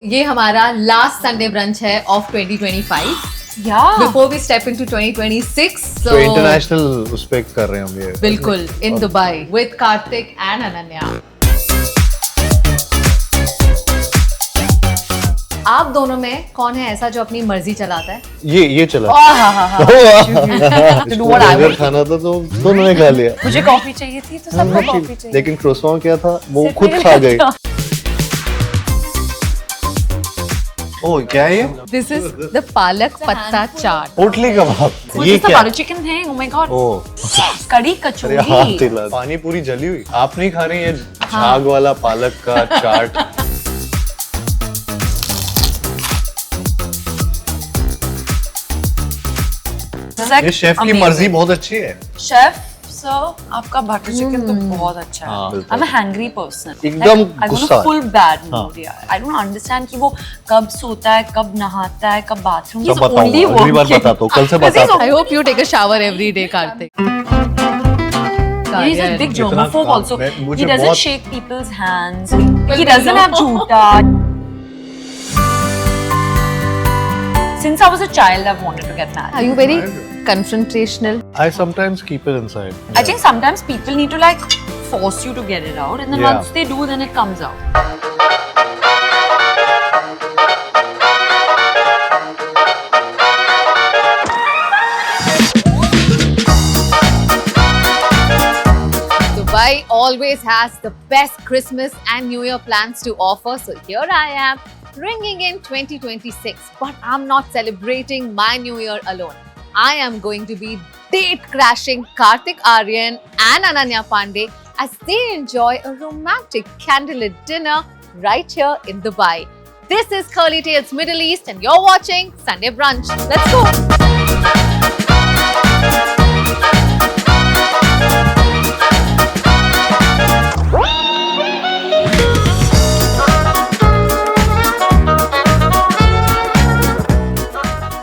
ये हमारा last Sunday brunch है of 2025 Yeah. before we step into 2026. तो इंटरनेशनल उस पे कर रहे हैं हम ये बिल्कुल in Dubai with Karthik and Ananya. आप दोनों में कौन है ऐसा जो अपनी मर्जी चलाता है? ये चला To do what I burger want. खाना था तो दोनों ने खा लिया मुझे कॉफी चाहिए थी तो सबको कॉफी चाहिए. लेकिन क्रोसॉन क्या था वो सिर्फ खुद मेरे खा लिए गए था. ओह क्या है ये This is the पालक पत्ता चाट. पोटली कबाब वो ये just क्या butter chicken है. Oh my god. ओह कड़ी अरे हाथ कचौरी. तिला पानी पूरी जली हुई आप नहीं खा रही है झाग वाला पालक का चाट ये शेफ की मर्जी बहुत अच्छी है शेफ सर आपका बटर चिकन तो बहुत अच्छा है. हाँ, I'm a hungry person. एकदम I go गुस्सा. full bad mood यार. I don't understand कि वो कब सोता है, कब नहाता है, कब बाथरूम. सब बताऊंगा अगली बार बताता हूँ कल से बताता हूँ I hope you take a shower every day, Karthik. He's a big germaphobe काम also. है, मुझे He doesn't बहुत- shake people's hands. He doesn't have jhoota. Since I was a child, I've wanted to get married. Are you very confrontational? I sometimes keep it inside I think sometimes people need to like force you to get it out, and then Yeah. once they do, then it comes out. Dubai always has the best Christmas and New Year plans to offer. So here I am, ringing in 2026. But I'm not celebrating my New Year alone. I am going to be date crashing Karthik Aryan and Ananya Pandey as they enjoy a romantic candlelit dinner right here in Dubai. This is Curly Tales Middle East and you're watching Sunday Brunch. Let's go!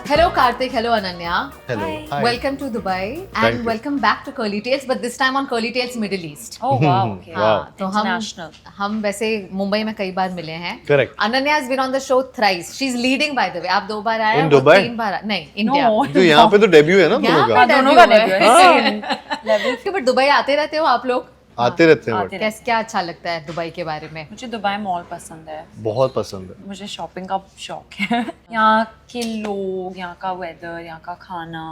Hello Karthik, hello Ananya. Hello Hi. Welcome to Dubai Thank and you. welcome back to Curly Tales, but this time on Curly Tales Middle East. Oh wow, okay. Wow. तो International. हम वैसे मुंबई में कई बार मिले हैं. Correct. Ananya has been on the show thrice. She's leading by the way. आप 2 बार आए In हैं, वो Dubai? 3 बार नहीं इंडिया. No. तो यहाँ पे तो डेब्यू है ना यहाँ दोनों पे का दोनों का debut debut है. है. Level. बट दुबई आते रहते हो आप लोग? आते रहते हैं आते but कैसे क्या अच्छा लगता है दुबई के बारे में? मुझे दुबई मॉल पसंद है. बहुत पसंद है मुझे शॉपिंग का शौक है. यहाँ के लोग, यहाँ का वेदर, यहाँ का खाना.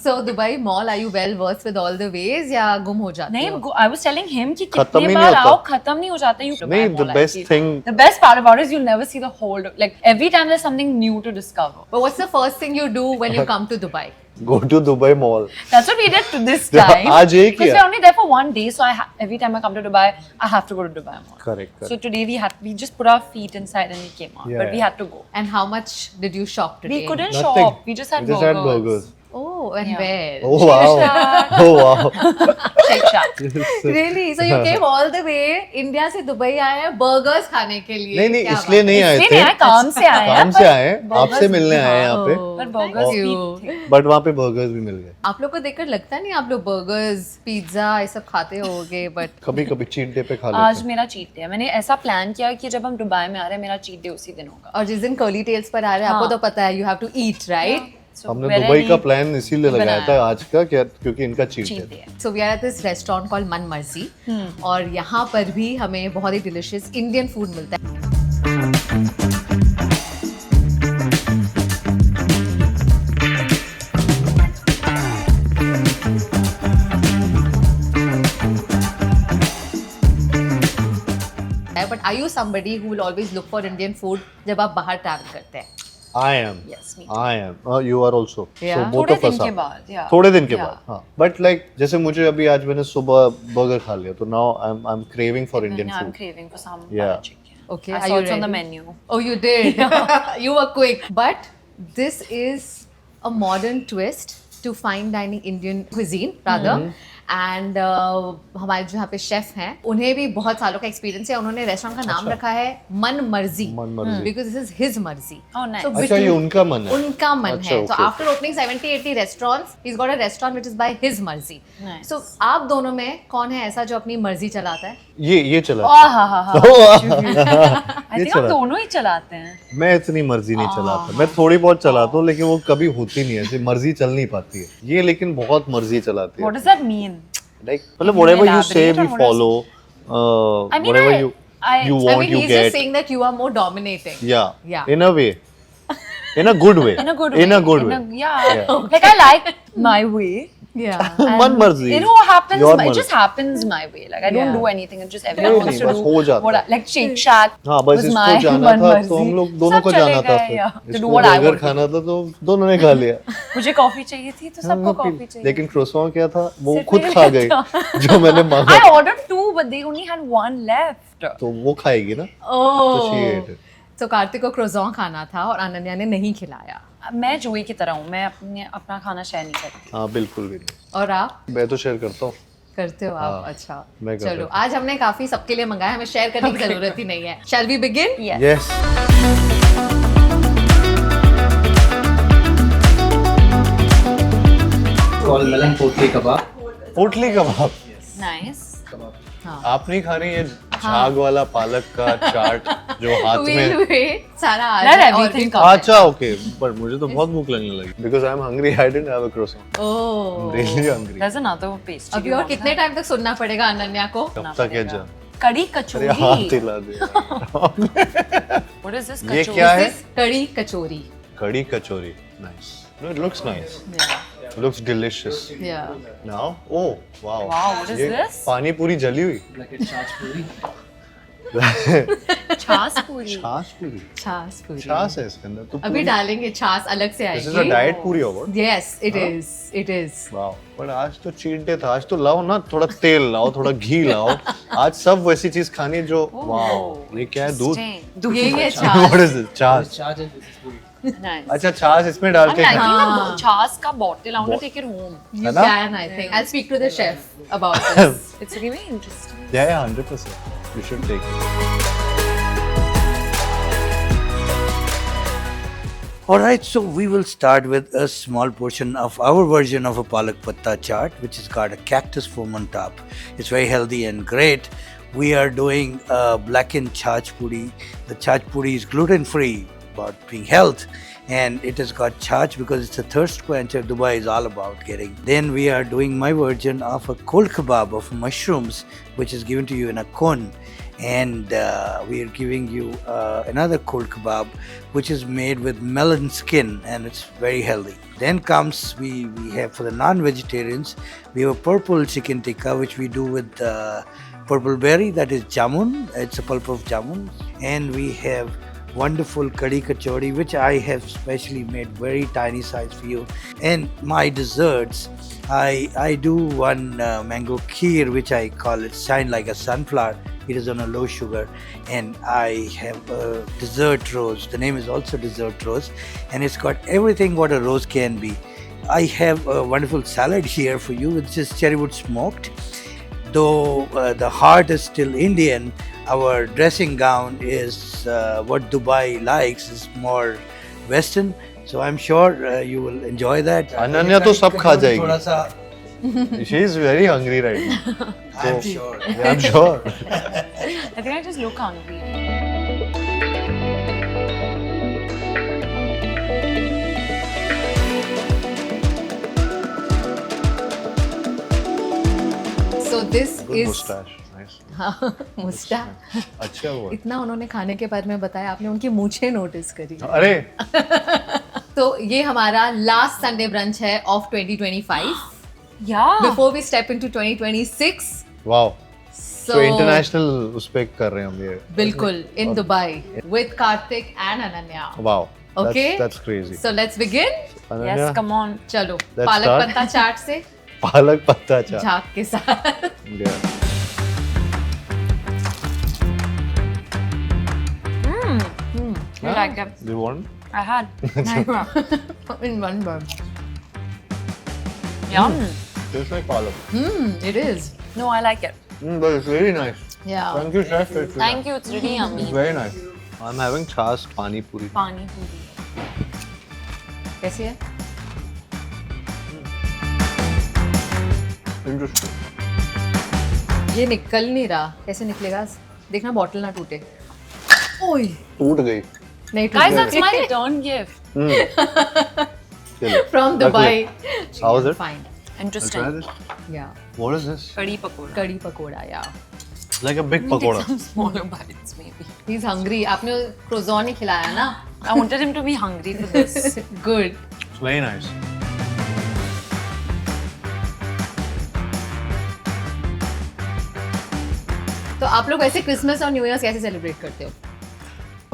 So Dubai mall, are you well versed with all the ways या गुम हो जाते नहीं, हो? I was telling him कि खत्म कितने ही बार नहीं होता. आओ खत्म नहीं हो जाता. You नहीं the best thing The best part about it is you'll never see the whole. Like every time there's something new to discover. But what's the first thing you do when you come to Dubai? go to Dubai Mall That's what we did to this Yeah, time. आज यही Because किया. we're only there for one day, so every time I come to Dubai, I have to go to Dubai Mall. correct So today we just put our feet inside and we came out, Yeah, but we yeah. had to go. And how much did you shop today? We couldn't Nothing. shop. We just had We just had burgers Oh, and Yeah. where? oh wow oh wow Shake Shack. Really? So you came all the way India से Dubai आए हैं burgers खाने के लिए? नहीं नहीं क्या इसलिए बात नहीं आए इसलिए थे नहीं आए, काम से आए हैं, काम से पर आए हैं, burgers आपसे मिलने आए हैं है? यहाँ पे Oh, पर burgers thank you. भी थे. बट वहाँ पे बर्गर्स भी मिल गए आप लोग को देखकर लगता नहीं आप लोग बर्गर्स पिज्जा ये सब खाते होगे बट कभी कभी चीट डे पे खा आज लेते हैं मेरा चीट डे है. मैंने ऐसा प्लान किया कि जब हम दुबई में आ रहे हैं मेरा चीट डे उसी दिन होगा. और जिस दिन कर्ली टेल्स पर आ रहे हैं आपको हाँ. तो पता है you have to eat right So हमने where दुबई I का need प्लान इसीलिए लगाया था बनाया. आज का क्या क्योंकि इनका cheat cheat day day. So we are at this restaurant called Man Marzi और यहाँ पर भी हमें बहुत ही डिलिशियस इंडियन फूड मिलता है but are you somebody who will always look for Indian food जब आप बाहर ट्रैवल करते हैं? I am Yes, me I am you are also Yeah. So both थोड़े ऑफ दिन अस के बाद, yeah. थोड़े दिन के Yeah. बाद हाँ बट लाइक जैसे मुझे अभी आज मैंने सुबह बर्गर खा लिया तो now I am craving for Indian I'm food craving for some Yeah. butter chicken. Okay, I are saw you it's on the ready? menu. Oh, you did. You were quick. But this is a modern twist to fine dining Indian cuisine, rather. And हमारे जो यहाँ पे chef हैं उन्हें भी बहुत सालों का एक्सपीरियंस है. उन्होंने रेस्टोरेंट का नाम रखा है मन मर्जी, मन मर्जी. बिकॉज दिस इज हिज मर्जी. Oh, nice. अच्छा ये उनका मन है. उनका मन अच्छा, है. तो okay. After opening 70-80 restaurants he is got a restaurant which is by his मर्जी. Nice. सो आप दोनों में कौन है ऐसा जो अपनी मर्जी चलाता है? ये चला. I think हम दोनों ही चलाते हैं. मैं इतनी मर्जी नहीं चलाता. मैं थोड़ी बहुत चलाता हूँ लेकिन वो कभी होती नहीं है. ऐसे मर्जी चल नहीं पाती है. ये लेकिन बहुत मर्जी चलाती है. What does that mean? Like मतलब whatever you say we Elaborate on follow. I mean, Whatever I you I want I mean, you he's just get. saying that you are more dominating. Yeah. In a way. In a good way. in a good way. In a good way. Yeah. Like I like my way. Yeah. मन मर्जी. You know what happens? Your It मर्जी. just happens my way. Like I don't Yeah. do anything. It's just everyone नहीं, wants to बस do हो जाता what है. like Shake Shack. हाँ बस was इसको my जाना मन था मर्जी. तो हम लोग दोनों सब को चले जाना था गए, फिर. yeah, to do इसको what I बर्गर want. खाना था तो दोनों ने खा लिया. मुझे कॉफी चाहिए थी तो सबको कॉफी चाहिए. लेकिन क्रोसॉन क्या था वो सिर्फ खुद मेरे खा लिए गए था. जो मैंने मांगा. I ordered 2 but they only had 1 left. तो वो खाएगी ना. Oh. तो she ate it. तो कार्तिक को क्रोज़ों खाना था और अनन्या ने नहीं खिलाया. मैं जोई की तरह हूँ. मैं अपना खाना शेयर नहीं करती. हाँ बिल्कुल भी नहीं. और आप मैं तो शेयर करता हूँ. करते हो आप? हाँ, अच्छा मैं कर चलो रहा आज हमने काफी सबके लिए मंगाया, हमें शेयर करने की जरूरत ही नहीं है. Shall we begin? Yes. Yes. called melon potli kebab. पोटली कबाब. Nice. आप नहीं खा रही है झाग वाला पालक का चाट जो हाथ We'll में. wait. सारा आ Let जाए और everything भी come. अच्छा ओके पर मुझे तो बहुत भूख लगने लगी because I am hungry. I didn't have a croissant. Oh. Really hungry. There's another pastry. अभी और कितने टाइम तक सुनना पड़ेगा अनन्या को? कब तक है जा. कड़ी अरे कचौरी. हाथ हिला दे. What is this? ये कचौरी? क्या है? This is kadhi kachori. Kadhi kachori. Nice. No it looks nice. Yeah. Looks delicious. Yeah. Now oh wow. Wow, what is this? पानी पूरी जली हुई. Like a chaat puri. छाछ पूरी. छाछ पूरी. छाछ पूरी. छाछ है इसके अंदर. तो अभी डालेंगे छाछ अलग से दिस इज अ आएगी. डाइट पूरी होगा. Yes, it is. It is. Wow. पर आज तो चीट डे था. आज तो लाओ ना थोड़ा तेल लाओ थोड़ा घी लाओ. आज सब वैसी चीज खानी है जो वाओ. ये क्या है? दूध. Interesting. ये What छाछ. is it? छाछ. Chaat and this is puri. Nice. अच्छा छाछ इसमें डाल I'm के liking खाना. the छाछ का bottle. I want to take it home. You है ना? can, I think. I'll speak to the chef about this. It's really interesting. Yeah, 100%. You should take it. Alright, so we will start with a small portion of our version of a palak patta chaat, which has got a cactus foam on top. It's very healthy and great. We are doing a blackened chach puri. The chach puri is gluten free, about being health, and it has got chach because it's a thirst quencher. Dubai is all about getting. Then we are doing my version of a kol kebab of mushrooms, which is given to you in a cone. And we are giving you another kol kebab which is made with melon skin, and it's very healthy. Then comes we have for the non-vegetarians, we have a purple chicken tikka which we do with purple berry, that is jamun. It's a pulp of jamun. And we have wonderful kadi kachori which I have specially made very tiny size for you. And my desserts, I do one mango kheer which I call it shine like a sunflower. It is on a low sugar, and I have a dessert rose. The name is also dessert rose, and it's got everything what a rose can be. I have a wonderful salad here for you, which is cherrywood smoked. Though the heart is still Indian, our dressing gown is what Dubai likes, is more Western. So I'm sure you will enjoy that. Ananya तो सब खा जाएगी. थोड़ा सा She is very hungry right now. I'm sure. Yeah, I'm sure. I think I just look hungry. So this Good is mustache. Nice. mustache. अच्छा हुआ. इतना उन्होंने खाने के बारे में बताया, आपने उनकी मूछें नोटिस करी. अरे तो ये हमारा लास्ट संडे ब्रंच है of 2025 Yeah. Before we step into 2026. Wow. So तो इंटरनेशनल उस पे कर रहे हैं हम ये. बिल्कुल in Dubai with Kartik and Ananya. Wow. Okay. That's crazy. So let's begin. Ananya, Yes, come on. चलो Let's पालक start. पत्ता चाट से पालक पत्ता चाट. झाग के साथ. Yeah. You like it? Do you want? I had. in one bun. Yum. tastes like palak. It is. No, I like it. But it's really nice. Yeah. Thank you, chef. It's Thank you, it's really yummy. It's very nice. I'm having chas pani puri. Pani puri. कैसी है? Interesting. ये निकल नहीं रहा. कैसे निकलेगा? देखना bottle ना टूटे. ओए. टूट गई. नहीं टूट Guys, गई. that's my return gift. चलो. From रख Dubai. ले. How is it? Fine. I'll try Interesting. this. Yeah. What is this? Curry pakoda. कड़ी pakora. Yeah. Like a big pakoda. Some smaller bites, maybe. He's hungry. आपने क्रोज़ॉन ही खिलाया ना? I wanted him to be hungry for this. Good. It's very nice. तो आप लोग वैसे Christmas और new year कैसे सेलिब्रेट करते हो?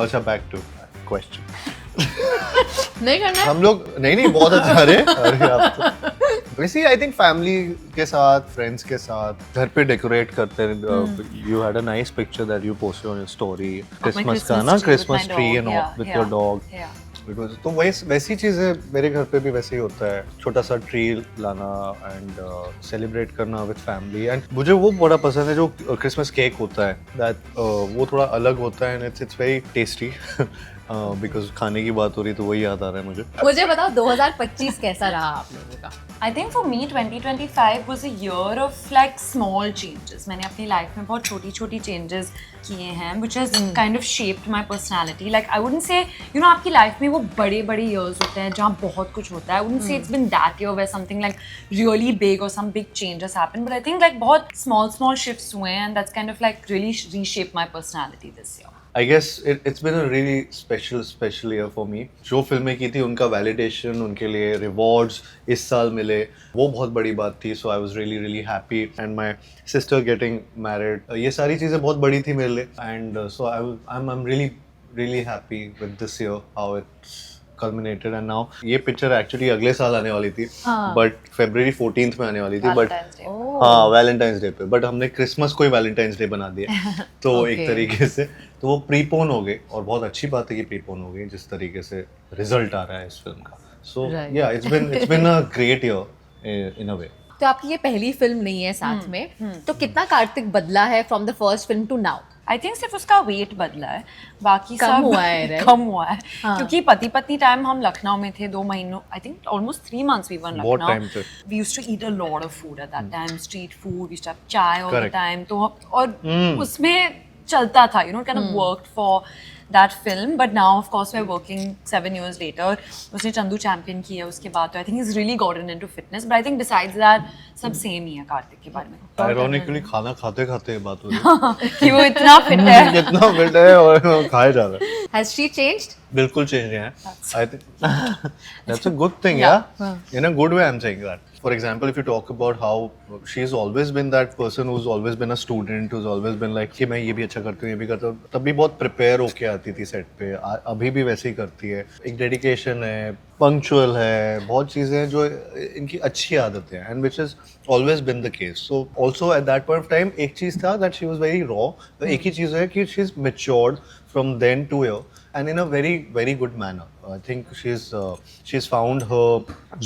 अच्छा, back to question. नहीं करना है? हम लोग नहीं बहुत अच्छा. अरे आप तो वैसे आई थिंक फैमिली के साथ, फ्रेंड्स के साथ घर पे डेकोरेट करते हैं. You had a nice picture that you posted on your story. Christmas का ना, Christmas tree and all with your dog. तो वैसी चीजें मेरे घर पे भी वैसे ही होता है. छोटा सा ट्री लाना एंड सेलिब्रेट करना विद फैमिली. एंड मुझे वो बड़ा पसंद है जो क्रिसमस केक होता है. दैट वो थोड़ा अलग होता है and it's very tasty. Because खाने की बात हो रही तो वही याद आ रहा है मुझे. मुझे बताओ 2025 कैसा रहा आप लोगों का? I think for me 2025 was a year of like small changes. मैंने अपनी लाइफ में बहुत छोटी changes किए हैं which has kind of shaped my personality. Like I wouldn't say, you know, आपकी लाइफ में वो बड़े years होते हैं जहाँ बहुत कुछ होता है. I wouldn't say it's been that year where something like really big or some big changes happened. But I think like बहुत small shifts हुए हैं and that's kind of like really reshaped my personality this year. I guess it's been a really special year for me. जो फिल्में की थी उनका validation, उनके लिए रिवॉर्ड्स इस साल मिले, वो बहुत बड़ी बात थी. So I was really happy and my sister getting married. ये सारी चीज़ें बहुत बड़ी थी मेरे लिए and so I'm really happy with this year how it culminated and now ये पिक्चर एक्चुअली अगले साल आने वाली थी बट February 14th में आने वाली थी. बट हाँ, वैलेंटाइंस डे पे. बट हमने क्रिसमस को ही वैलेंटाइंस डे बना दिया. तो एक तरीके से तो वो प्रीपोन हो गए और बहुत अच्छी बात है कि प्रीपोन हो गई जिस तरीके से रिजल्ट आ रहा है इस फिल्म का. So yeah it's been a great year in a way. तो आपकी ये पहली फिल्म नहीं है साथ में, तो कितना कार्तिक बदला है from the first film to now? I think सिर्फ उसका वेट बदला है, बाकी कम सब हुआ है, right? कम हुआ है. हाँ. क्योंकि पति पत्नी टाइम हम लखनऊ में थे 2 महीनों. I think almost 3 months we were in बहुत time लखनऊ. थे. We used to eat a lot of food at that time. Street food, we used to have chai all the Correct. Time. तो और उसमें चलता था, you know, kind of worked for that film. But now of course we're working 7 years later. उसने Chandu champion किया उसके बाद, तो I think he's really gotten into fitness. But I think besides that सब सेम ही है कार्तिक के बारे में. आयरॉनिकली खाना खाते खाते बात हो रही कि वो इतना फिट है. है. कितना फिट है और खाया जा रहा है. Has she changed? बिल्कुल चेंज है. I think that's a good thing. Yeah in a good way I am saying that. For example, if you talk about how she's always been that person who's always been a student, who's always been like कि मैं ये भी अच्छा करती हूँ, ये भी करता हूँ, तब भी बहुत प्रिपेयर होके आती थी सेट पे. अभी भी वैसे ही करती है. एक डेडिकेशन है, पंक्चुअल है, बहुत चीज़ें हैं जो इनकी अच्छी आदतें हैं and which has always been the case. So also at that point of time एक चीज़ था that she was very raw. एक ही चीज़ है कि she's matured from then to here and in a very good manner. I think she's found her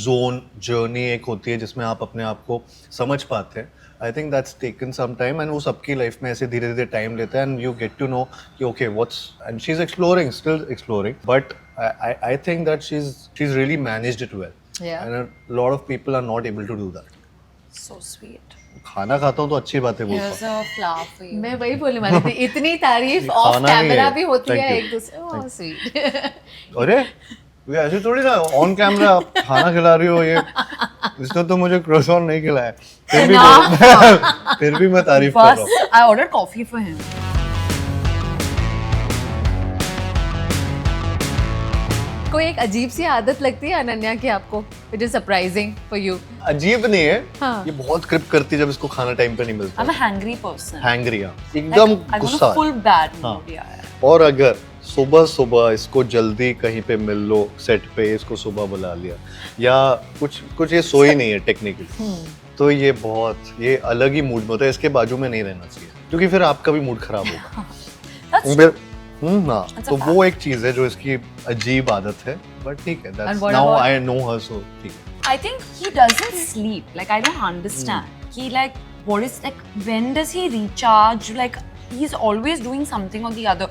zone journey एक होती है जिसमें आप अपने आप को समझ पाते हैं. I think that's taken some time and वो सबकी लाइफ में ऐसे धीरे धीरे टाइम लेता है and you get to know कि okay what's and she's still exploring but I think that she's really managed it well. Yeah. And a lot of people are not able to do that. So sweet. खाना खाता हूँ तो अच्छी बातें बोलता Here's a flower for you. मैं वही बोलने वाली थी, इतनी तारीफ ऑफ खाना नहीं कैमरा है. भी होती Thank है you. एक दूसरे. Oh sweet. हूँ. अरे ये ऐसे थोड़ी ना ऑन कैमरा आप खाना खिला रही हो. ये इसने तो मुझे क्रोसॉन नहीं खिलाया. फिर भी मैं तारीफ कर रहा हूँ. बस I ordered coffee for him. कोई एक अजीब सी आदत लगती है अनन्या की आपको, it is surprising for you? अजीब नहीं है. हाँ. ये बहुत क्रिप करती है जब इसको खाना टाइम पे नहीं मिलता. I'm a hangry person. Hangry. एकदम I go to गुस्सा. full bad हाँ. mood. Yeah. और अगर सुबह इसको जल्दी कहीं पे मिल लो सेट पे, इसको सुबह बुला लिया या कुछ ये सोई नहीं है टेक्निकली, तो ये अलग ही मूड में होता है. इसके बाजू में नहीं रहना चाहिए क्योंकि फिर आपका भी मूड खराब होगा. That's फिर हाँ, That's a तो fact. वो एक चीज है जो इसकी अजीब आदत है. बट ठीक है, And what now about- I know her, so ठीक है. I think he doesn't sleep. Like, I don't understand. He like, what is like, when does he recharge? Like, he's always doing something or the other.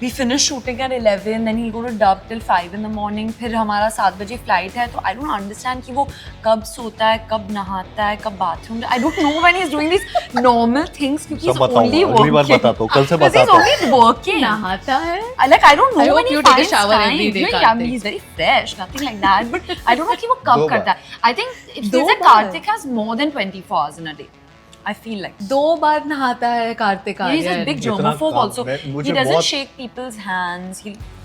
We finish shooting at 11, then he'll go to dub till 5 in the morning. फिर हमारा 7 बजे flight है, तो I don't understand कि वो कब सोता है, कब नहाता है, कब bathroom. I don't know when he's doing these normal things क्योंकि he's सब बताऊंगा, only अगली बार working. बताता हूँ, कल से Because he's बताता हूँ। only working. नहाता है? Like, I don't know I hope when he you take a finds shower time. every day, No, yeah, Kartik. he's very fresh, nothing like that. But I don't know कि वो कब दो करता है. I think it दो feels like bar? Kartik has more than 24 hours in a day. I feel like. 2 बार नहाता है Kartik Yeah, he's a Aryan. big इतना germaphobe काम also. है, He मुझे doesn't बहुत- shake people's hands.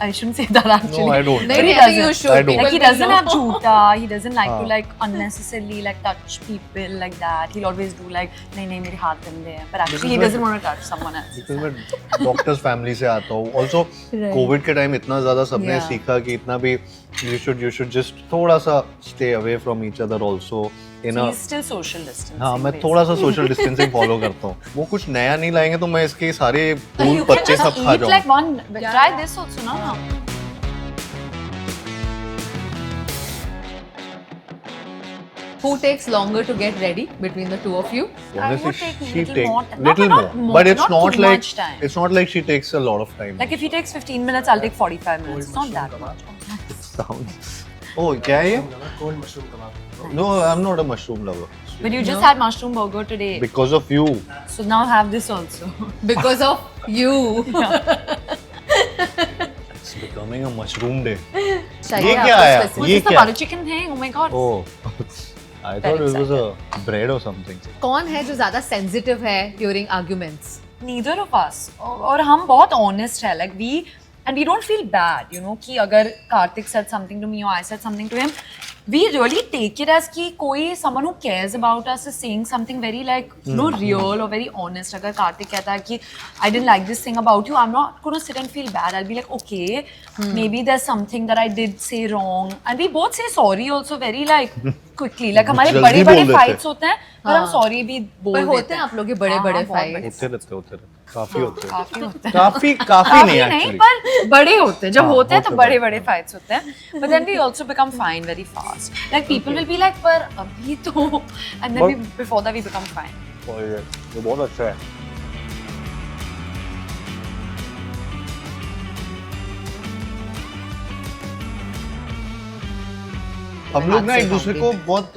I shouldn't say that actually. No, I don't. नहीं, But he नहीं, I think you doesn't. should. I don't. Like, he People doesn't will have know. jhoota. He doesn't like to हाँ. like unnecessarily like touch people like that. He'll always do like नहीं नहीं मेरे हाथ गंदे हैं. But actually he Because doesn't want to touch someone else. Because मैं doctors family से आता हूँ. Also कोविड के टाइम इतना ज़्यादा सबने Yeah. सीखा कि इतना भी you should just थोड़ा सा stay away from each other also. In So a he's still social distancing. हाँ मैं basically. थोड़ा सा सोशल डिस्टेंसिंग फॉलो करता हूँ. वो कुछ नया नहीं लाएंगे तो मैं इसके सारे So फूल you can पत्ते just सब खा eat like जाऊँ. one. Try this also, no? Who takes longer to get ready between the two of you? I would Honestly, take she little takes more time. little Not more, more, but it's not not too like much time. it's not like she takes a lot of time. Like if he takes 15 minutes, I'll take 45 minutes. It's not that much. Sounds. Oh, क्या है ये? Cold mushroom kebab. No, I'm not a mushroom lover. But you just had mushroom burger today. Because of you. So now have this also. Because of you. It's becoming a mushroom day. चाहिए ये क्या आपको आया? specific? What's ये this, the क्या? butter chicken thing? Oh my god. Oh, I thought it was a bread or something. कौन है जो ज्यादा sensitive है during arguments? Neither of us. और हम बहुत honest है. Like we don't feel bad, you know, कि अगर Kartik said something to me or I said something to him, we really take it as कि कोई someone who cares about us is saying something very like, you know, real or very honest. अगर Kartik कहता है कि I didn't like this thing about you, I'm not going to sit and feel bad. I'll be like, okay, maybe there's something that I did say wrong. And we both say sorry also very like quickly. Like हमारे जल्दी बड़े-बड़े बोल देते fights होते हैं, पर हम हाँ. sorry भी बोल पर देते होते हैं आप लोग के बड़े-बड़े हाँ, बहुत fights. होते रहते. काफी होते हैं. काफी होते हैं. काफी काफी नहीं नहीं actually. पर बड़े होते हैं जब हाँ, होते हैं तो होते बड़े बड़े। बड़े फाइट्स होते हैं but then we also become fine very fast like people will be like पर अभी तो and then we before that we become fine और ये बहुत अच्छा है. हम लोग ना एक दूसरे को बहुत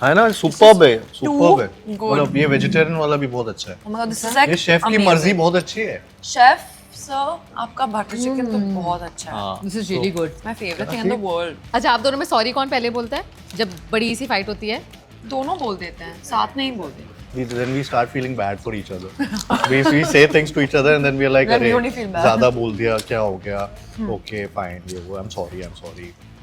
है ना सुपर्ब है मतलब ये वेजिटेरियन वाला भी बहुत अच्छा है. oh my god this is like ये शेफ की amazing. मर्जी बहुत अच्छी है. chef sir आपका बटर चिकन तो बहुत अच्छा है हाँ. This is really good. my favorite thing in the world अच्छा आप दोनों में सॉरी कौन पहले बोलता है जब बड़ी सी फाइट होती है? दोनों बोल देते हैं साथ नहीं बोलते Then we start feeling bad for each other. we say things to each other and then we are like, Then we अरे only feel bad. ज़्यादा बोल दिया क्या हो गया? Okay fine ये वो I'm sorry.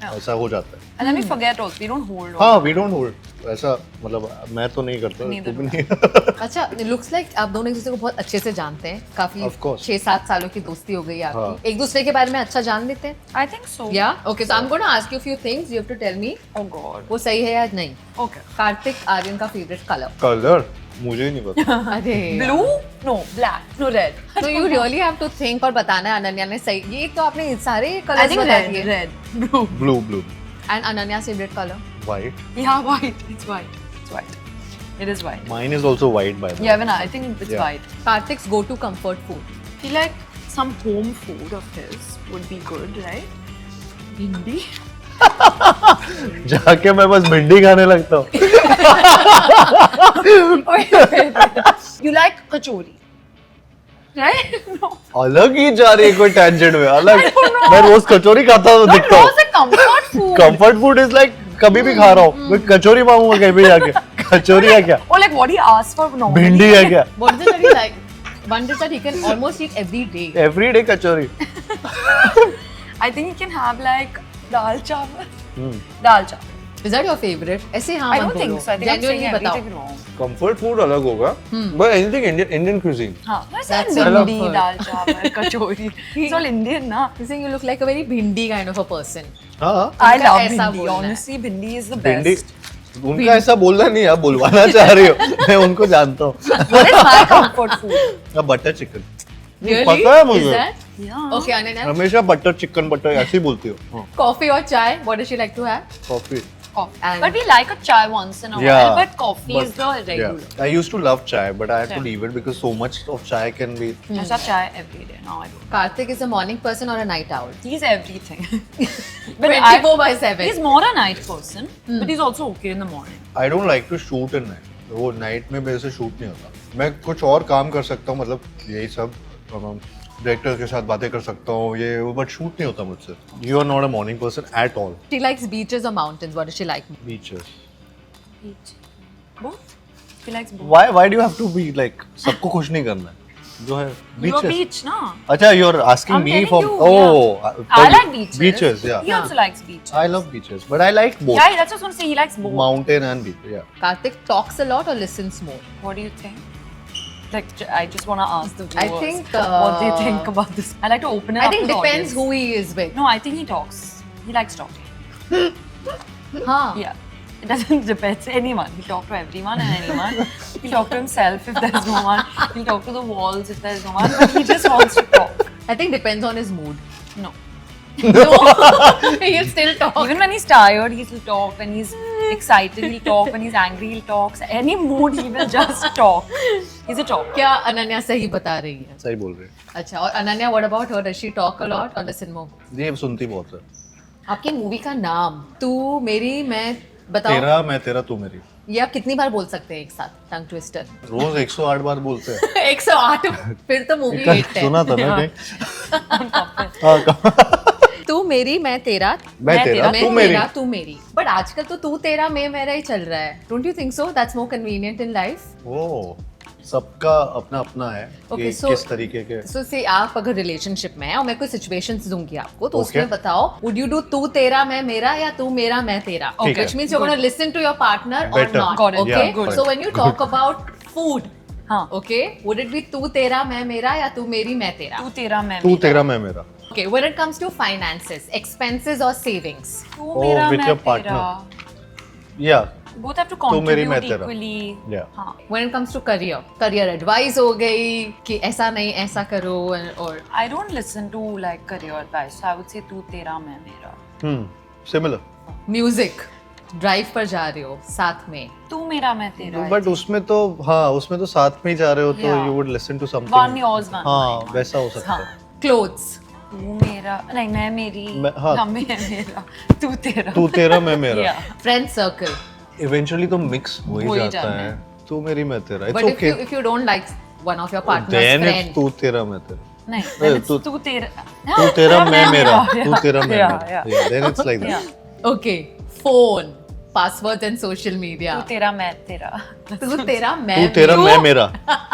ऐसा हो जाता है. and then we forget also we don't hold on हाँ we don't hold. ऐसा मतलब मैं तो नहीं करता. Neither तू भी do नहीं. अच्छा लुक्स लाइक आप दोनों एक दूसरे को बहुत अच्छे से जानते हैं काफी Of course. 6-7 सालों की दोस्ती हो गई है हाँ. आपकी एक दूसरे के बारे में अच्छा जान लेते हैं I think so या okay so I am gonna ask you few things you have to tell me oh god वो सही है या नहीं. okay कार्तिक आर्यन का फेवरेट कलर. कलर मुझे नहीं पता. अरे blue no black no red तो you really have to think और बताना है अनन्या ने सही ये तो आपने सारे I कलर्स think बता red दिए red blue Blue. And Ananya favourite colour. White. Yeah, white. It's white. It's white. It is white. Mine is also white by the way. Yeah, even I think it's Yeah. white. Kartik's go to comfort food. I feel like some home food of his would be good, right? Bhindi. जाके मैं बस भिंडी खाने लगता हूँ. You like kachori, right? No. अलग ही जा रही है कोई टेंजेंट में अलग. मैं रोज कचौरी खाता तो Not दिखता हूँ. rose a comfort food. Comfort food is like कभी भी खा रहा हूँ. मैं कचौरी मांगूंगा कहीं भी जाके. कचौरी है क्या? Or like what he asked for normally. भिंडी है क्या? What is it that he like? One dish that he can almost eat every day. Every day kachori. I think he can have like dal chawal. Dal chawal. Is that your favorite? ऐसे हाँ I मत don't think बोलो. so. I think I'm saying Genuinely बताओ. everything wrong. Comfort food अलग होगा. But anything Indian cuisine. हाँ. I said That's your bhindi, comfort. dal chawal, kachori. It's all Indian, na? You think you look like a very bhindi kind of a person. हाँ. I उनका love ऐसा bhindi. बोलना है. Honestly, bhindi is the भिंडी best. उनका ऐसा बोलना नहीं है. आप बुलवाना चाह रही हो. मैं उनको जानता हूँ. What is my comfort food? Butter chicken. Really? पता है Is मुझे. that? Yeah. Okay, Ananya. हमेशा बटर चिकन बटर ऐसे ही बोलती हो. Coffee or chai? What does she like to have? Coffee. Coffee. And- But we like a chai once in a while, but coffee is the regular. Yeah. I used to love chai, but I had to leave it because so much of chai can be. I used to have chai every day. Now I don't. Karthik is a morning person or a night owl? He's everything. but 24/7. He's more a night person, but he's also okay in the morning. I don't like to shoot at night. वो night में मेरे से shoot नहीं होता. मैं कुछ और काम कर सकता हूँ, मतलब यही सब डायरेक्टर के साथ बातें कर सकता हूँ ये वो, बट शूट नहीं होता मुझसे. You are not a morning person at all. She likes beaches or mountains? What does she like? Beaches. Beach. Both. He likes both. Why do you have to be like सबको खुश नहीं करना है? जो है You're beaches. beach, na? अच्छा, you're asking I'm me telling from you, I like beaches. Beaches, yeah. He also likes beaches. I love beaches, but I like both. Yeah, that's what I was going to say. He likes both. Mountain and beach, yeah. Karthik talks a lot or listens more? What do you think? Like, I just want to ask the I viewers think, what they think about this. I like to open it I up think to the depends audience. who he is with. No, I think he talks. He likes talking. Huh. Yeah. It doesn't depend. Anyone. He'll talk to everyone and anyone. He'll talk to himself if there's no one. He'll talk to the walls if there's no one. But he just wants to talk. I think depends on his mood. No. No, he'll still talk. Even when he's tired, he'll talk. When he's excited, he'll talk. When he's angry, he'll talk. Any mood, he will just talk. He's a talker. क्या अनन्या सही बता रही है? सही बोल रहे हैं. अच्छा, और Ananya what about her? Does she talk a lot or listen more? ये सुनती बहुत है. आपकी मूवी का नाम तू मेरी मैं बताओ. तेरा मैं तेरा तू मेरी. ये आप कितनी बार बोल सकते हैं एक साथ? Tongue twister. रोज 108 बार बोलते हैं. 108. फिर तो मूवी हिट है. सुना था ना कहीं. तू मेरी मैं तेरा. मैं तेरा मैं तू मेरी. तेरा तू मेरी. बट आजकल तो तू तेरा मैं मेरा ही चल रहा है. Don't you think so? That's more convenient in life. ओ सबका अपना अपना है Okay, कि so- किस तरीके के. So say आप अगर रिलेशनशिप में है और मैं कोई सिचुएशंस दूंगी आपको तो Okay. उसमें बताओ would you do तू तेरा मैं मेरा या तू मेरा मैं तेरा? ठीक है. Which means you're going to listen to your partner or Better. not. Got it. Okay. Yeah, So fine. when you talk about food, हाँ. okay, would it be तू तेरा मैं मेरा या तू मेरी मैं तेरा? तू तेरा मैं तू मेरा. तेरा मैं मेरा. Okay. When it comes to finances, expenses or savings, तू मेरा with मैं your तेरा. partner. Yeah. Both have to तू मेरी मैं contribute तेरा. equally. Yeah. हाँ. when it comes to career advice हो गई कि ऐसा नहीं ऐसा करो or I don't listen to like career advice. So I would say तू तेरा मैं मेरा. Similar. music, drive पर जा रहे हो साथ में. तू मेरा मैं तेरा. बट उसमें तो हाँ उसमें तो साथ में ही जा रहे हो तो Yeah. You would listen to something. One yours, one हाँ mine. वैसा हो सकता है. Clothes. तू मेरा नहीं मैं मेरी. हाँ. हम मैं मेरा. तू तेरा. तू तेरा मैं मेरा. Yeah. Friend circle. इवेंचुअली तो मिक्स हो ही हो ही जाता जाता है. है. तू मेरी मैं तेरा. But it's okay. if you don't like one of your partner's then friend, it's तू तेरा मैं तेरा. नहीं. Eh, then it's तू- तू तेरा. तू तेरा मैं मेरा. Yeah, तू तेरा मैं yeah, मेरा. yeah. Then it's like Yeah. That. okay, phone, passwords and social media. तू तेरा मैं तेरा. तू तेरा मैं तू तेरा मैं मेरा.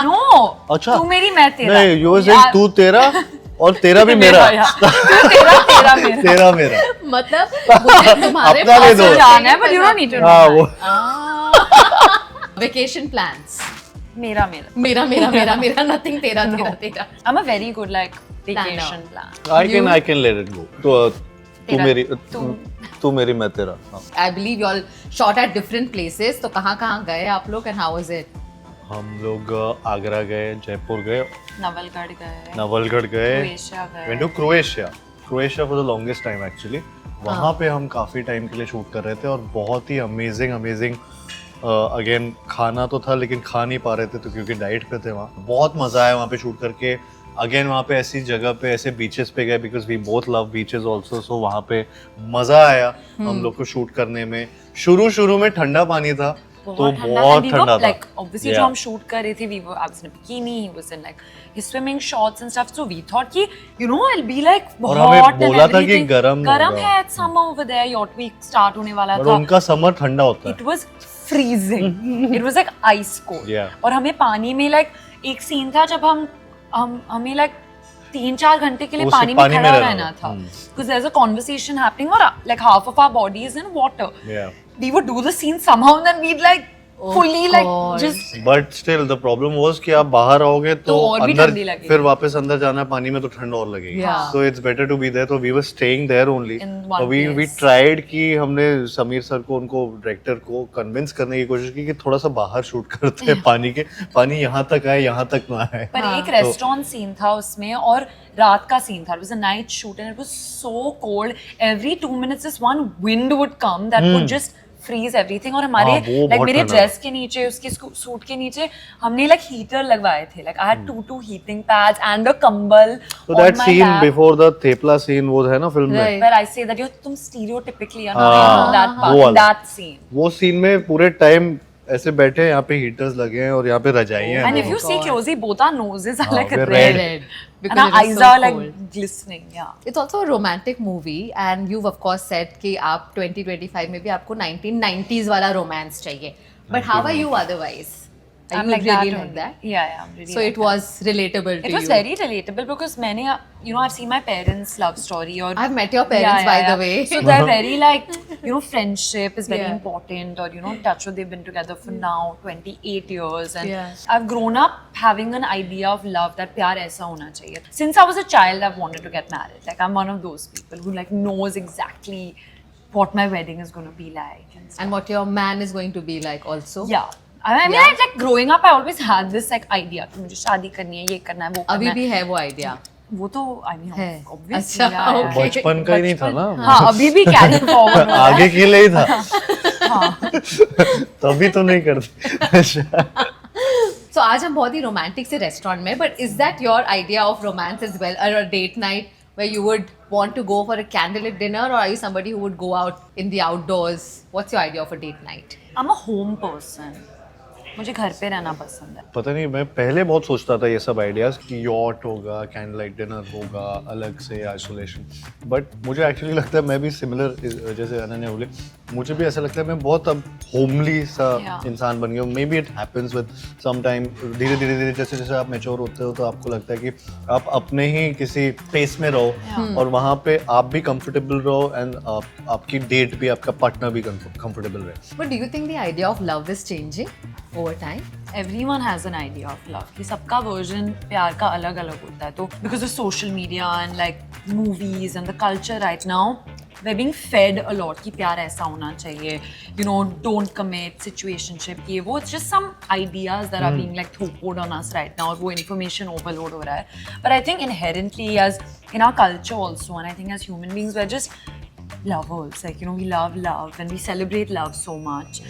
No. अच्छा. तू मेरी मैं तेरा. नहीं यू वाज यार, तू तेरा और तेरा भी मेरा. yeah. तू तेरा तेरा मेरा. तेरा मेरा. मतलब मुझे तुम्हारे अपना ले दो. passwords जाना है but you don't need to know. हाँ वो. Vacation plans. मेरा मेरा. मेरा मेरा मेरा मेरा nothing तेरा तेरा तेरा. I'm a very good like Planner. vacation plan. I can let it go. तो तू तेरा- मेरी तू- तू मेरी मैं तेरा. हाँ. I believe you all shot at different places. तो कहाँ गए आप लोग and how was it? हम लोग आगरा गए, जयपुर गए, नवलगढ़ गए. नवलगढ़ गए. क्रोएशिया गए. Went to Croatia for the longest time actually. वहाँ पे हम काफ़ी टाइम के लिए शूट कर रहे थे और बहुत ही अमेजिंग अगेन खाना तो था लेकिन खा नहीं पा रहे थे तो क्योंकि डाइट पे थे वहाँ. बहुत मज़ा आया वहाँ पे शूट करके. अगेन वहाँ पे ऐसी जगह पे ऐसे बीचेस पे गए because we both love beaches also. So वहाँ पे मज़ा आया हम लोग को शूट करने में. शुरू में ठंडा पानी था तो बहुत ठंडा था. Like obviously जो हम शूट कर रहे थे I was in a bikini, he was in like his swimming shorts and stuff, so we thought कि you know I'll be like और hot हमें and बोला था कि everything. गरम गरम होगा. है summer over there, yacht week start होने वाला और था. उनका समर ठंडा होता है. It was freezing. It was like ice cold. Yeah. और हमें पानी में like एक सीन था जब हमें like 3-4 घंटे के लिए उसी पानी में पानी में खड़ा रहना रहना था. था. Because there's a conversation happening और like half of our body is in water. Yeah. We would do the scene somehow and then we'd like fully like God. just but still the problem was कि आप बाहर आओगे तो और भी अंदर ठंडी लगेगी. फिर वापस अंदर जाना है पानी में तो ठंड और लगेगी. Yeah. So it's better to be there. तो we were staying there only. In one we place. Tried कि हमने समीर सर को उनको डायरेक्टर को कन्विंस करने की कोशिश की कि थोड़ा सा बाहर शूट करते हैं पानी यहाँ तक आए यहाँ तक ना आए. पर एक रेस्टोरेंट सीन था उसमें और रात का सीन था. It was a night shoot and it was so cold. Every 2 minutes this one wind would come that would just freeze everything. और हमारे हाँ, वो like बहुत मेरे ठंडा ड्रेस के नीचे उसके सूट के नीचे हमने like heater लगवाए थे. Like I had two heating pads and a कंबल So on that my scene lap. before the thepla scene वो है ना फिल्म में, Right. Where I say that you तुम stereotypically are हाँ, not that वो part, वाला। that scene. वो सीन में पूरे टाइम ऐसे बैठे हैं, यहाँ पे हीटर्स लगे हैं और यहाँ पे रजाइयाँ And हैं if you see God. closely, both our noses are like we're red. Red. And our Because it eyes is so are like cold. glistening. Yeah. It's also a romantic movie and you've of course said कि आप 2025 में भी आपको 1990s वाला romance चाहिए. But how are you otherwise? Are I'm you like really that like only. that? Yeah, I'm really So like it that. was relatable to It you. was very relatable because मैंने I've seen my parents' love story or I've met your parents by the way. So they're very like friendship is very Yeah. important or touch wood, they've been together for now 28 years and Yeah. I've grown up having an idea of love that प्यार ऐसा होना चाहिए. Since I was a child, I've wanted to get married. Like I'm one of those people who like knows exactly what my wedding is going to be like and stuff. And what your man is going to be like also. Yeah. I mean, Yeah. like growing up, I always had this like idea कि मुझे शादी करनी है, ये करना है, वो करना अभी है. भी है वो idea. वो तो I mean, है. obviously. अच्छा, yeah, okay. बचपन का ही नहीं था ना, हाँ, अभी भी carry forward. आगे के लिए ही था। तभी तो नहीं करते। So आज हम बहुत ही romantic से restaurant में, but is that your idea of romance as well, or a date night where you would want to go for a candlelit dinner, or are you somebody who would go out in the outdoors? What's your idea of a date night? I'm a home person. मुझे घर पे रहना पसंद है. पता नहीं, मैं पहले बहुत सोचता था ये सब आइडियाज कि यॉट होगा, कैंडल लाइट डिनर होगा, अलग से आइसोलेशन, बट मुझे एक्चुअली लगता है मैं भी सिमिलर, जैसे अनन्या बोले, मुझे भी ऐसा लगता है मैं बहुत अब होमली सा Yeah. इंसान बन गया हूँ. Maybe it happens with some time, धीरे धीरे जैसे जैसे आप मैच्योर होते हो तो आपको लगता है कि आप अपने ही किसी पेस में रहो और वहाँ पे आप भी कंफर्टेबल रहो एंड आपकी डेट भी, आपका पार्टनर भी कंफर्टेबल रहे. But do you think the idea of love is changing over time? Everyone has an idea of love. कि सबका version प्यार का अलग अलग होता है. तो because of social media and like movies and the culture right now, we're being fed a lot कि प्यार ऐसा होना चाहिए. Don't commit, situationship, ये वो. It's just some ideas that are being like poured on us right now. और वो information overload हो रहा है. But I think inherently as in our culture also, and I think as human beings, we're just lovers. Like we love love and we celebrate love so much.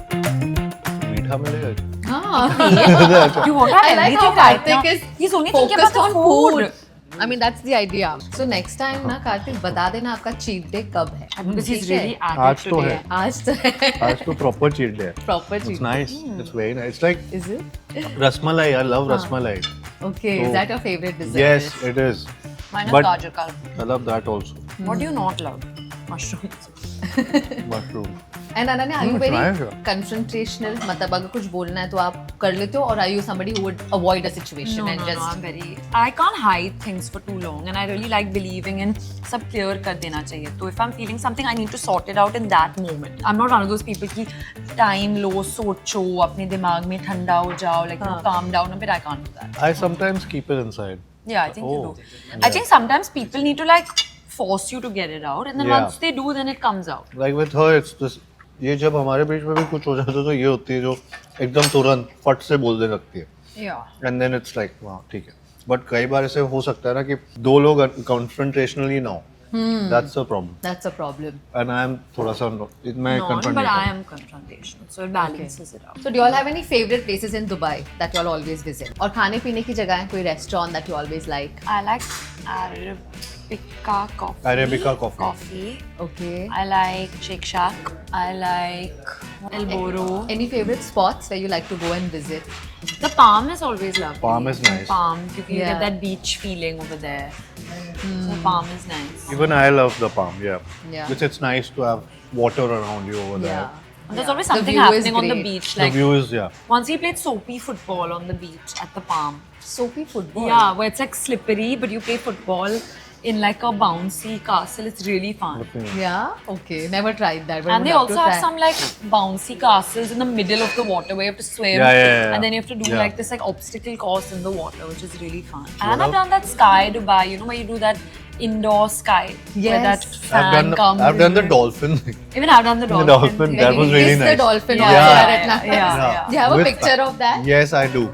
मीठा मिलेगा? You won't have I like how everything right Karthik now. is He's only thinking focused about on the food. I mean that's the idea. So next time ना कार्तिक बता देना आपका cheat day कब है. Because he's ठीक है? really at आज it तो today. है. आज तो है. आज तो proper cheat day है. Proper It's cheat. nice. It's very nice. It's like Is it? rasmalai. I love rasmalai. Okay. So- Is that your favorite dessert? Yes, it is. Minus But- gajar ka. I love that also. What do you not love? Mushrooms. Mushroom. And Ananya, are you it's very nice, yeah. confrontational? मतलब अगर कुछ बोलना है तो आप कर लेते हो, or are you somebody who would avoid a situation and just? I'm very. I can't hide things for too long, and I really like believing in सब clear कर देना चाहिए. So if I'm feeling something, I need to sort it out in that moment. I'm not one of those people कि time लो, सोचो, अपने दिमाग में ठंडा हो जाओ, like calm down a bit. I can't do that. I sometimes keep it inside. Yeah, I think you Oh, do. yeah. I think sometimes people need to like force you to get it out, and then Yeah. once they do, then it comes out. Like with her, it's this. ये जब हमारे बीच में भी कुछ हो जाता है तो ये होती है जो एकदम तुरंत फट से बोल दे लगती है. Yeah. And then it's like वाह ठीक है. But कई बार ऐसे हो सकता है ना कि दो लोग confrontationally ना हो. That's the problem. That's a problem. And I am थोड़ा सा मैं Not, confront but नहीं I करता. am confrontational, so it balances it out. So do you all have any favorite places in Dubai that you all always visit? और खाने पीने की जगह है कोई restaurant that you always like? I like Arabica coffee. Arabica coffee. Coffee. Okay. I like Shake Shack. I like El Boro. Any favorite spots where you like to go and visit? The Palm is always lovely. Palm is nice. Palm, you Yeah. get that beach feeling over there. So Palm is nice. Even I love the palm. Yeah. Yeah. It's nice to have water around you over there. Yeah. And there's always The something view is happening on the great. beach. The Like view is once we played soapy football on the beach at the Palm. Soapy football. Yeah, where it's like slippery, but you play football in like a bouncy castle. It's really fun. Yeah. Okay. Never tried that. But And they would love also to have try. some like bouncy castles in the middle of the water where you have to swim. Yeah. And then you have to do Yeah. like this like obstacle course in the water, which is really fun. And I've done that Sky Dubai, where you do that indoor sky. Where that Yes. fan comes. I've done the in. dolphin thing. Even I've done the dolphin. dolphin, thing. that was really Kiss the nice. dolphin Yeah, also yeah, at yeah, Atlanta. yeah. Do you have a With picture fa- of that? Yes, I do.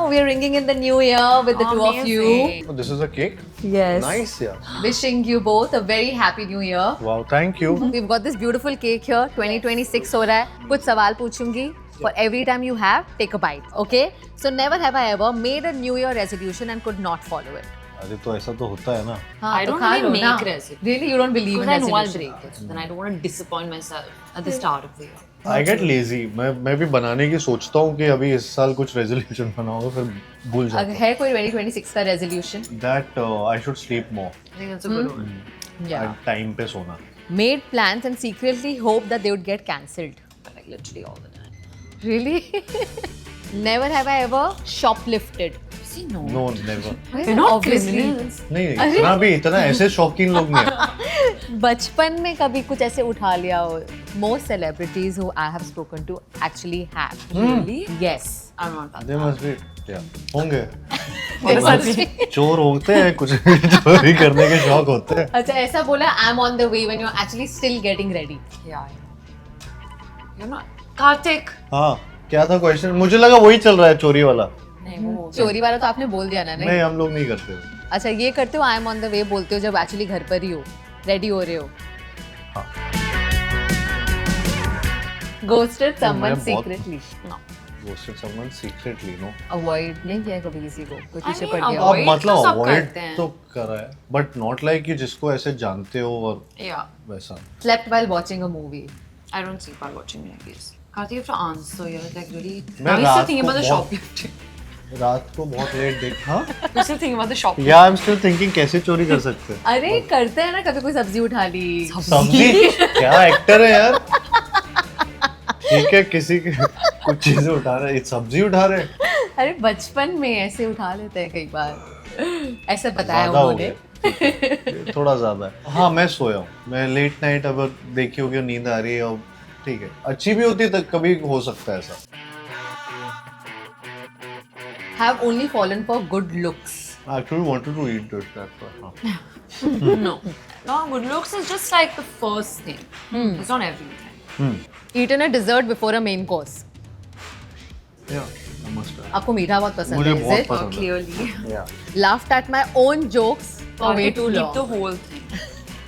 we're ringing in the new year with the two of you. Amazing. Oh, this is a cake? Yes. Nice, yeah. Wishing you both a very happy new year. Wow, thank you. We've got this beautiful cake here. 2026 हो रहा है. कुछ सवाल पूछूंगी. For every time you have, take a bite. Okay? So never have I ever made a New Year resolution and could not follow it. अरे तो ऐसा तो होता है ना. हाँ, I तो don't खा really लो ना. make resolutions. Really, you don't believe in Because I know I'll resolution? break it. Then I don't want to disappoint myself at the start of the year. I get lazy. मैं भी बनाने की सोचता हूँ कि अभी इस साल कुछ रेजोल्यूशन बनाऊंगा फिर भूल अगर जाता है कोई 2026 का resolution? हूँ. That I should sleep more. I think that's a good one. Yeah. Time पे सोना. Made plans and secretly hoped that they would get cancelled. Like literally all the time. Really? Never have I ever shoplifted. See, no. No, never. We're not Obviously. criminals. नहीं इतना ऐसे शौकीन लोग नहीं हैं. बचपन में कभी कुछ ऐसे उठा लिया हो? Most celebrities who I have spoken to actually have. Really? Yes. I'm not that. They must be. Yeah. होंगे. अच्छा चोर होते हैं कुछ चोरी करने के शौक होते हैं. ऐसा बोला I'm on the way when you're actually still getting ready. Yeah. You're not. Karthik. हाँ क्या था क्वेश्चन? मुझे लगा वही चल रहा है चोरी वाला. नहीं वो हो गया. चोरी वाला तो आपने बोल दिया ना नहीं? नहीं हम लोग नहीं करते. अच्छा ये करते हो I am on the way बोलते हो जब एक्चुअली घर पर ही हो रेडी हो रहे हो. हाँ. Ghosted someone मैं बहुत- secretly. No. Ghosted someone secretly, no. Avoid नहीं किया कभी किसी को कोई I पीछे mean, पड़ गया. avoid अब मतलब तो सब अवॉइड करते हैं. तो करा है बट नॉट लाइक कि जिसको ऐसे जानते हो और Yeah. वैसा. Slept while watching a movie. I don't sleep while watching movies. Karthik, you have to answer. You're like really. मैं Now you're still रात thinking को about the बहुत- shoplifting. रात को बहुत लेट देख. हाँ. You're still thinking about the shoplifting. या आई एम स्टिल थिंकिंग कैसे चोरी कर सकते हैं. अरे करते हैं ना कभी कोई सब्जी उठा ली. सब्जी क्या एक्टर है यार. ठीक है किसी के कुछ चीजें उठा रहे सब्जी उठा रहे. अरे बचपन में ऐसे उठा लेते हैं कई बार. ऐसे बताया ज्यादा हो उन्होंने. गया. थोड़ा ज्यादा है. हाँ मैं सोया हूँ. मैं लेट नाइट अगर देखी होगी और नींद आ रही है और ठीक है अच्छी भी होती है तो कभी हो सकता है ऐसा. Have only fallen for good looks. I actually wanted to eat this. That's why. हाँ. No. No, good looks is just like the first thing. It's not everything. Eaten a dessert before a main course. Yeah, I must have. आपको मीठा बहुत पसंद मुझे है. बहुत is it? पसंद है. Clearly. Yeah. Laughed at my own jokes for way too Eat long. the whole thing.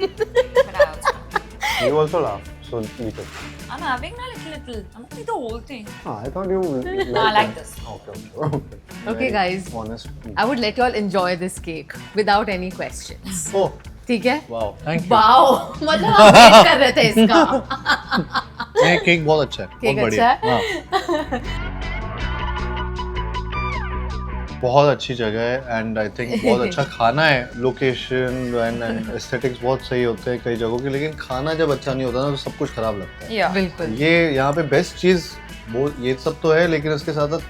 But I also. You also laugh, so eat it. I'm having a little. I'm not eat the whole thing. Ah, I thought you. No, I like this. Okay. Okay, guys. Honest. I would let you all enjoy this cake without any questions. Oh, ठीक है? wow. Thank you. Wow मतलब हम wait कर रहे थे इसका. ये cake बहुत अच्छा है. केक बहुत बढ़िया. अच्छा हाँ. बहुत अच्छी जगह है एंड आई थिंक बहुत अच्छा खाना है. लोकेशन एंड एस्थेटिक्स बहुत सही होते हैं कई जगहों के लेकिन खाना जब अच्छा नहीं होता ना तो सब कुछ खराब लगता है. Yeah. बिल्कुल. ये यहाँ पे बेस्ट चीज वो ये सब तो है लेकिन इसके साथ साथ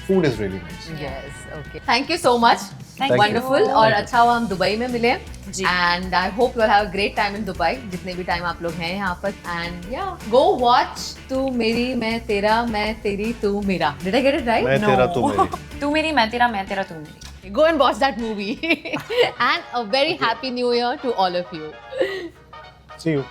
food is really nice. Yes, okay. Thank you so much. Thank you. Wonderful. और अच्छा हुआ हम दुबई में मिले. जी. And I hope you'll have a great time in Dubai. जितने भी टाइम आप लोग हैं यहाँ पर. And yeah, go watch तू मेरी मैं तेरा मैं तेरी तू मेरा. Did I get it right? मैं तेरा तू मेरी. तू मेरी मैं तेरा तू मेरी. Go and watch that movie. And a very happy new year to all of you. See you.